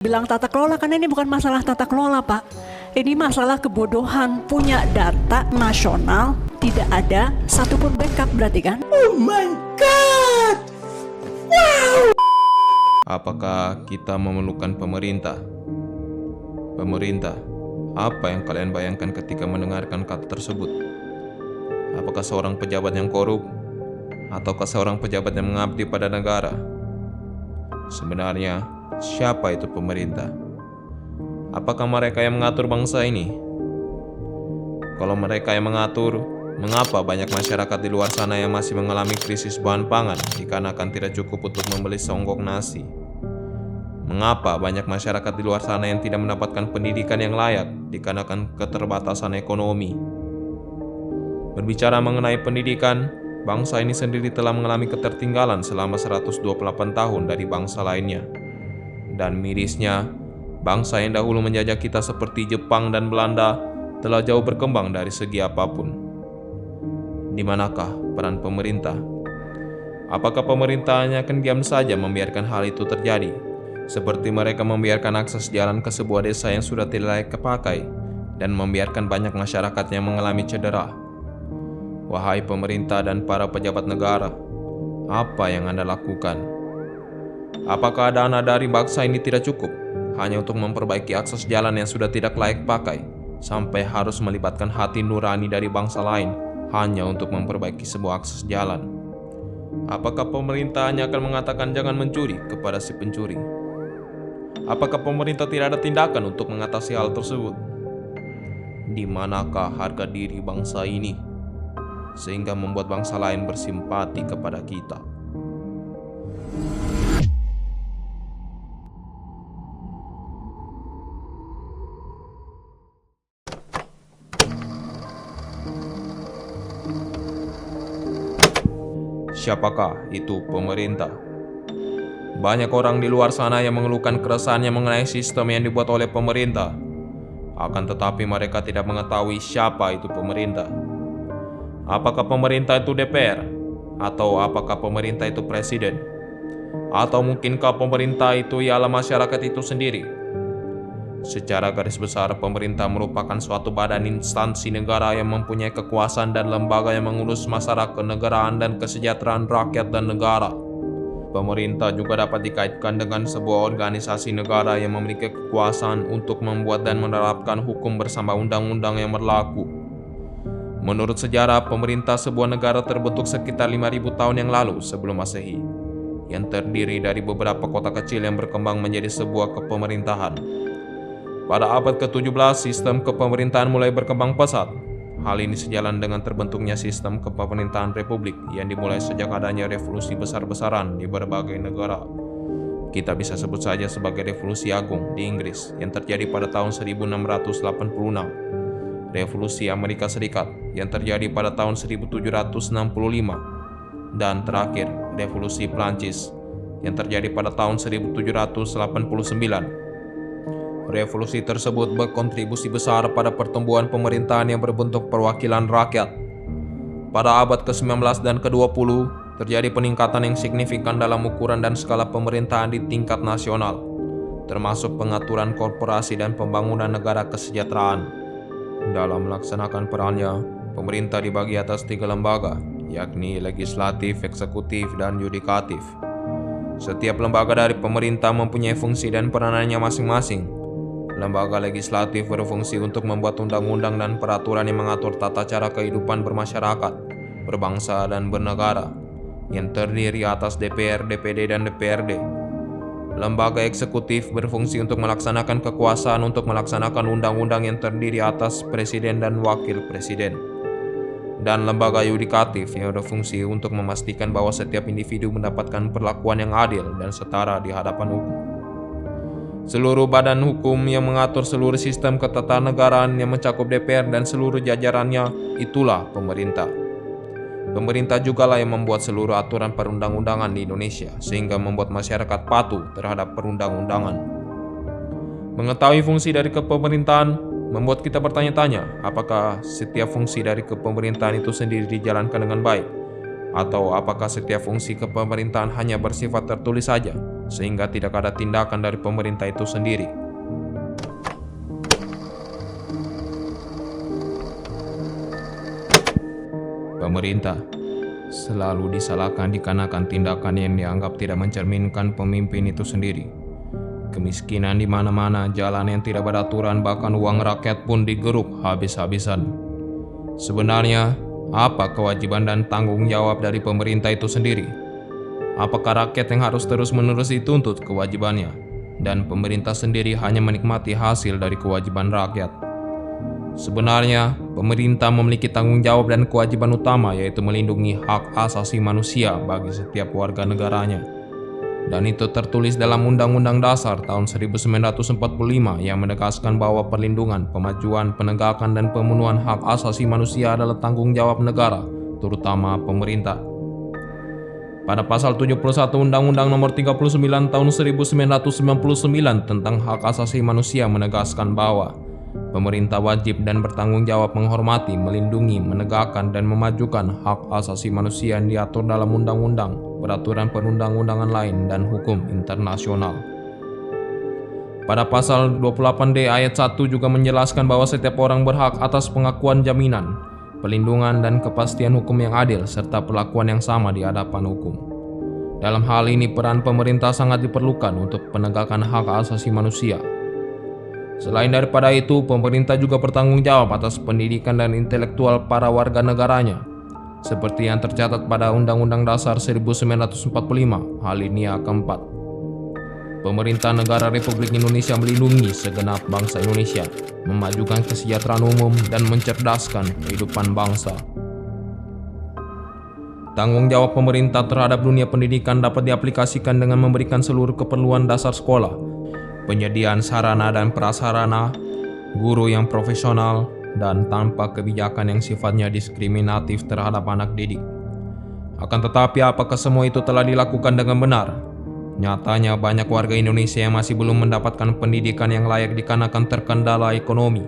Bilang tata kelola, karena ini bukan masalah tata kelola, Pak. Ini masalah kebodohan. Punya data nasional, tidak ada satupun backup, berarti kan? Oh my God! Wow! Apakah kita memerlukan pemerintah? Pemerintah, apa yang kalian bayangkan ketika mendengarkan kata tersebut? Apakah seorang pejabat yang korup? Ataukah seorang pejabat yang mengabdi pada negara? Sebenarnya, siapa itu pemerintah? Apakah mereka yang mengatur bangsa ini? Kalau mereka yang mengatur, mengapa banyak masyarakat di luar sana yang masih mengalami krisis bahan pangan dikarenakan tidak cukup untuk membeli seonggok nasi? Mengapa banyak masyarakat di luar sana yang tidak mendapatkan pendidikan yang layak dikarenakan keterbatasan ekonomi? Berbicara mengenai pendidikan, bangsa ini sendiri telah mengalami ketertinggalan selama 128 tahun dari bangsa lainnya. Dan mirisnya, bangsa yang dahulu menjajah kita seperti Jepang dan Belanda telah jauh berkembang dari segi apapun. Di manakah peran pemerintah? Apakah pemerintah hanya akan diam saja membiarkan hal itu terjadi? Seperti mereka membiarkan akses jalan ke sebuah desa yang sudah tidak layak kepakai dan membiarkan banyak masyarakat yang mengalami cedera. Wahai pemerintah dan para pejabat negara, apa yang Anda lakukan? Apakah dana dari bangsa ini tidak cukup hanya untuk memperbaiki akses jalan yang sudah tidak layak pakai, sampai harus melibatkan hati nurani dari bangsa lain hanya untuk memperbaiki sebuah akses jalan? Apakah pemerintah hanya akan mengatakan jangan mencuri kepada si pencuri? Apakah pemerintah tidak ada tindakan untuk mengatasi hal tersebut? Di manakah harga diri bangsa ini sehingga membuat bangsa lain bersimpati kepada kita? Siapakah itu pemerintah? Banyak orang di luar sana yang mengeluhkan keresahannya mengenai sistem yang dibuat oleh pemerintah. Akan tetapi mereka tidak mengetahui siapa itu pemerintah. Apakah pemerintah itu DPR? Atau apakah pemerintah itu presiden? Atau mungkinkah pemerintah itu ialah masyarakat itu sendiri? Secara garis besar, pemerintah merupakan suatu badan instansi negara yang mempunyai kekuasaan dan lembaga yang mengurus masalah kenegaraan dan kesejahteraan rakyat dan negara. Pemerintah juga dapat dikaitkan dengan sebuah organisasi negara yang memiliki kekuasaan untuk membuat dan menerapkan hukum bersama undang-undang yang berlaku. Menurut sejarah, pemerintah sebuah negara terbentuk sekitar 5.000 tahun yang lalu sebelum Masehi, yang terdiri dari beberapa kota kecil yang berkembang menjadi sebuah kepemerintahan. Pada abad ke-17, sistem kepemerintahan mulai berkembang pesat. Hal ini sejalan dengan terbentuknya sistem kepemerintahan republik yang dimulai sejak adanya revolusi besar-besaran di berbagai negara. Kita bisa sebut saja sebagai Revolusi Agung di Inggris yang terjadi pada tahun 1686, Revolusi Amerika Serikat yang terjadi pada tahun 1765, dan terakhir Revolusi Prancis yang terjadi pada tahun 1789. Revolusi tersebut berkontribusi besar pada pertumbuhan pemerintahan yang berbentuk perwakilan rakyat. Pada abad ke-19 dan ke-20, terjadi peningkatan yang signifikan dalam ukuran dan skala pemerintahan di tingkat nasional, termasuk pengaturan korporasi dan pembangunan negara kesejahteraan. Dalam melaksanakan perannya, pemerintah dibagi atas 3 lembaga, yakni legislatif, eksekutif, dan yudikatif. Setiap lembaga dari pemerintah mempunyai fungsi dan peranannya masing-masing. Lembaga legislatif berfungsi untuk membuat undang-undang dan peraturan yang mengatur tata cara kehidupan bermasyarakat, berbangsa, dan bernegara, yang terdiri atas DPR, DPD, dan DPRD. Lembaga eksekutif berfungsi untuk melaksanakan kekuasaan untuk melaksanakan undang-undang yang terdiri atas presiden dan wakil presiden. Dan lembaga yudikatif yang berfungsi untuk memastikan bahwa setiap individu mendapatkan perlakuan yang adil dan setara di hadapan hukum. Seluruh badan hukum yang mengatur seluruh sistem ketatanegaraan yang mencakup DPR dan seluruh jajarannya, itulah pemerintah. Pemerintah jugalah yang membuat seluruh aturan perundang-undangan di Indonesia, sehingga membuat masyarakat patuh terhadap perundang-undangan. Mengetahui fungsi dari kepemerintahan membuat kita bertanya-tanya, apakah setiap fungsi dari kepemerintahan itu sendiri dijalankan dengan baik? Atau apakah setiap fungsi kepemerintahan hanya bersifat tertulis saja, sehingga tidak ada tindakan dari pemerintah itu sendiri. Pemerintah selalu disalahkan dikarenakan tindakan yang dianggap tidak mencerminkan pemimpin itu sendiri. Kemiskinan di mana-mana, jalan yang tidak beraturan, bahkan uang rakyat pun digeruk habis-habisan. Sebenarnya, apa kewajiban dan tanggung jawab dari pemerintah itu sendiri? Apakah rakyat yang harus terus-menerus dituntut kewajibannya, dan pemerintah sendiri hanya menikmati hasil dari kewajiban rakyat? Sebenarnya, pemerintah memiliki tanggung jawab dan kewajiban utama, yaitu melindungi hak asasi manusia bagi setiap warga negaranya. Dan itu tertulis dalam Undang-Undang Dasar tahun 1945 yang menegaskan bahwa perlindungan, pemajuan, penegakan, dan pemenuhan hak asasi manusia adalah tanggung jawab negara, terutama pemerintah. Pada pasal 71 Undang-Undang Nomor 39 tahun 1999 tentang hak asasi manusia menegaskan bahwa pemerintah wajib dan bertanggung jawab menghormati, melindungi, menegakkan, dan memajukan hak asasi manusia yang diatur dalam undang-undang, peraturan perundang-undangan lain, dan hukum internasional. Pada pasal 28D ayat 1 juga menjelaskan bahwa setiap orang berhak atas pengakuan jaminan, perlindungan, dan kepastian hukum yang adil, serta perlakuan yang sama di hadapan hukum. Dalam hal ini, peran pemerintah sangat diperlukan untuk penegakan hak asasi manusia. Selain daripada itu, pemerintah juga bertanggung jawab atas pendidikan dan intelektual para warga negaranya, seperti yang tercatat pada Undang-Undang Dasar 1945, alinea keempat. Pemerintah Negara Republik Indonesia melindungi segenap bangsa Indonesia, memajukan kesejahteraan umum, dan mencerdaskan kehidupan bangsa. Tanggung jawab pemerintah terhadap dunia pendidikan dapat diaplikasikan dengan memberikan seluruh keperluan dasar sekolah, penyediaan sarana dan prasarana, guru yang profesional, dan tanpa kebijakan yang sifatnya diskriminatif terhadap anak didik. Akan tetapi, apakah semua itu telah dilakukan dengan benar? Nyatanya banyak warga Indonesia yang masih belum mendapatkan pendidikan yang layak dikarenakan terkendala ekonomi.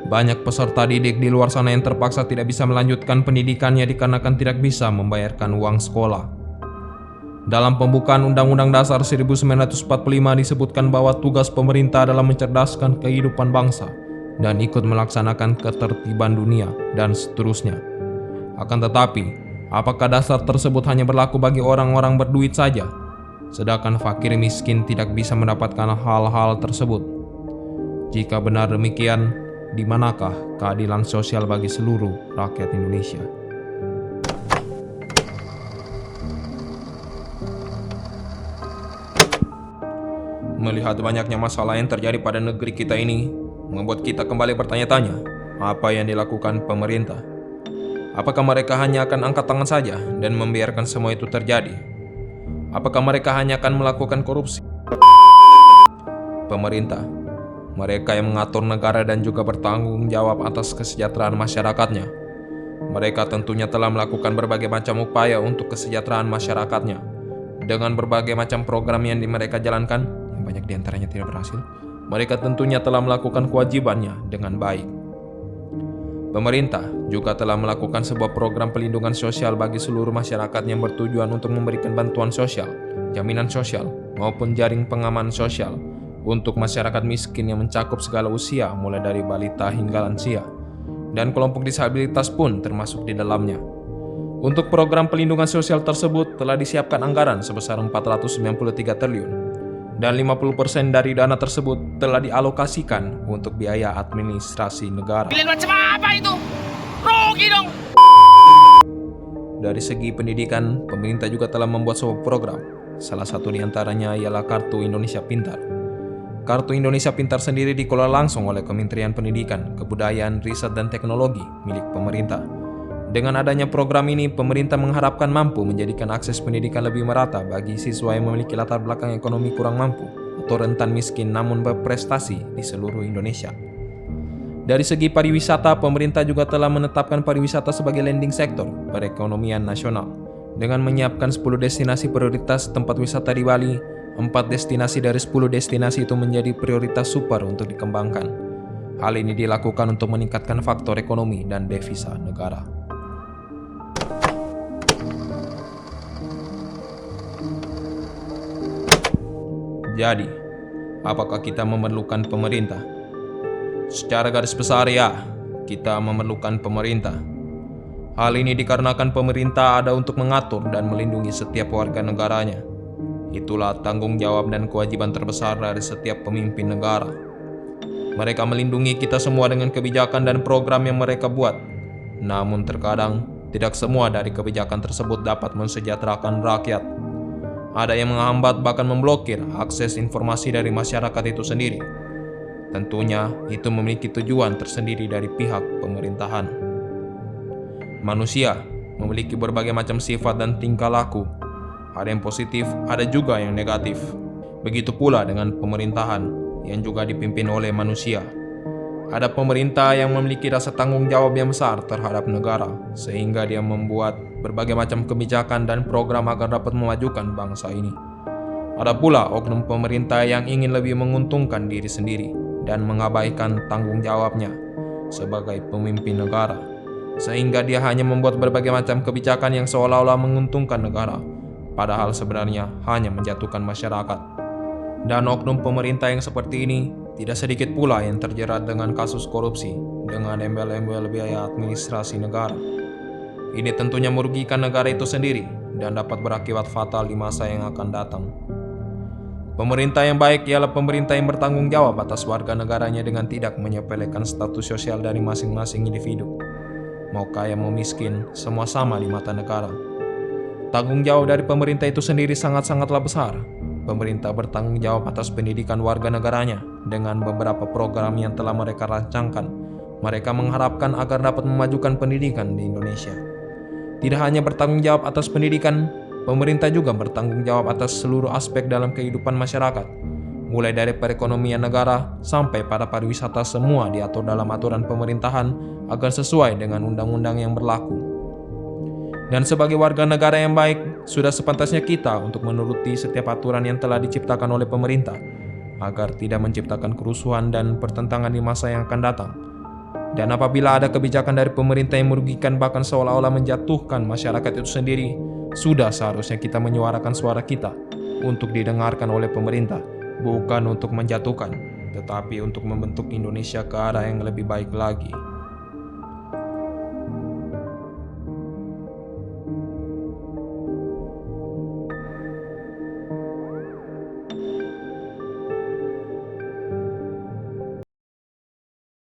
Banyak peserta didik di luar sana yang terpaksa tidak bisa melanjutkan pendidikannya dikarenakan tidak bisa membayarkan uang sekolah. Dalam pembukaan Undang-Undang Dasar 1945 disebutkan bahwa tugas pemerintah adalah mencerdaskan kehidupan bangsa dan ikut melaksanakan ketertiban dunia, dan seterusnya. Akan tetapi, apakah dasar tersebut hanya berlaku bagi orang-orang berduit saja, sedangkan fakir miskin tidak bisa mendapatkan hal-hal tersebut? Jika benar demikian, di manakah keadilan sosial bagi seluruh rakyat Indonesia? Melihat banyaknya masalah yang terjadi pada negeri kita ini, membuat kita kembali bertanya-tanya, apa yang dilakukan pemerintah? Apakah mereka hanya akan angkat tangan saja dan membiarkan semua itu terjadi? Apakah mereka hanya akan melakukan korupsi? Pemerintah, mereka yang mengatur negara dan juga bertanggung jawab atas kesejahteraan masyarakatnya. Mereka tentunya telah melakukan berbagai macam upaya untuk kesejahteraan masyarakatnya. Dengan berbagai macam program yang mereka jalankan, yang banyak diantaranya tidak berhasil, mereka tentunya telah melakukan kewajibannya dengan baik. Pemerintah juga telah melakukan sebuah program pelindungan sosial bagi seluruh masyarakat yang bertujuan untuk memberikan bantuan sosial, jaminan sosial, maupun jaring pengaman sosial untuk masyarakat miskin yang mencakup segala usia mulai dari balita hingga lansia, dan kelompok disabilitas pun termasuk di dalamnya. Untuk program pelindungan sosial tersebut telah disiapkan anggaran sebesar 493 triliun, dan 50% dari dana tersebut telah dialokasikan untuk biaya administrasi negara. Pilihan macam apa itu? Rugi dong! Dari segi pendidikan, pemerintah juga telah membuat sebuah program. Salah satu di antaranya ialah Kartu Indonesia Pintar. Kartu Indonesia Pintar sendiri dikelola langsung oleh Kementerian Pendidikan, Kebudayaan, Riset, dan Teknologi milik pemerintah. Dengan adanya program ini, pemerintah mengharapkan mampu menjadikan akses pendidikan lebih merata bagi siswa yang memiliki latar belakang ekonomi kurang mampu atau rentan miskin namun berprestasi di seluruh Indonesia. Dari segi pariwisata, pemerintah juga telah menetapkan pariwisata sebagai leading sektor perekonomian nasional. Dengan menyiapkan 10 destinasi prioritas tempat wisata di Bali, 4 destinasi dari 10 destinasi itu menjadi prioritas super untuk dikembangkan. Hal ini dilakukan untuk meningkatkan faktor ekonomi dan devisa negara. Jadi, apakah kita memerlukan pemerintah? Secara garis besar ya, kita memerlukan pemerintah. Hal ini dikarenakan pemerintah ada untuk mengatur dan melindungi setiap warga negaranya. Itulah tanggung jawab dan kewajiban terbesar dari setiap pemimpin negara. Mereka melindungi kita semua dengan kebijakan dan program yang mereka buat. Namun terkadang, tidak semua dari kebijakan tersebut dapat mensejahterakan rakyat. Ada yang menghambat bahkan memblokir akses informasi dari masyarakat itu sendiri. Tentunya itu memiliki tujuan tersendiri dari pihak pemerintahan. Manusia memiliki berbagai macam sifat dan tingkah laku. Ada yang positif, ada juga yang negatif. Begitu pula dengan pemerintahan yang juga dipimpin oleh manusia. Ada pemerintah yang memiliki rasa tanggung jawab yang besar terhadap negara, sehingga dia membuat berbagai macam kebijakan dan program agar dapat memajukan bangsa ini. Ada pula oknum pemerintah yang ingin lebih menguntungkan diri sendiri dan mengabaikan tanggung jawabnya sebagai pemimpin negara, sehingga dia hanya membuat berbagai macam kebijakan yang seolah-olah menguntungkan negara, padahal sebenarnya hanya menjatuhkan masyarakat. Dan oknum pemerintah yang seperti ini tidak sedikit pula yang terjerat dengan kasus korupsi dengan embel-embel biaya administrasi negara. Ini tentunya merugikan negara itu sendiri dan dapat berakibat fatal di masa yang akan datang. Pemerintah yang baik ialah pemerintah yang bertanggung jawab atas warga negaranya dengan tidak menyepelekan status sosial dari masing-masing individu. Mau kaya mau miskin, semua sama di mata negara. Tanggung jawab dari pemerintah itu sendiri sangat-sangatlah besar. Pemerintah bertanggung jawab atas pendidikan warga negaranya dengan beberapa program yang telah mereka rancangkan. Mereka mengharapkan agar dapat memajukan pendidikan di Indonesia. Tidak hanya bertanggung jawab atas pendidikan, pemerintah juga bertanggung jawab atas seluruh aspek dalam kehidupan masyarakat. Mulai dari perekonomian negara sampai pada pariwisata, semua diatur dalam aturan pemerintahan agar sesuai dengan undang-undang yang berlaku. Dan sebagai warga negara yang baik, sudah sepantasnya kita untuk menuruti setiap aturan yang telah diciptakan oleh pemerintah, agar tidak menciptakan kerusuhan dan pertentangan di masa yang akan datang. Dan apabila ada kebijakan dari pemerintah yang merugikan bahkan seolah-olah menjatuhkan masyarakat itu sendiri, sudah seharusnya kita menyuarakan suara kita untuk didengarkan oleh pemerintah, bukan untuk menjatuhkan, tetapi untuk membentuk Indonesia ke arah yang lebih baik lagi.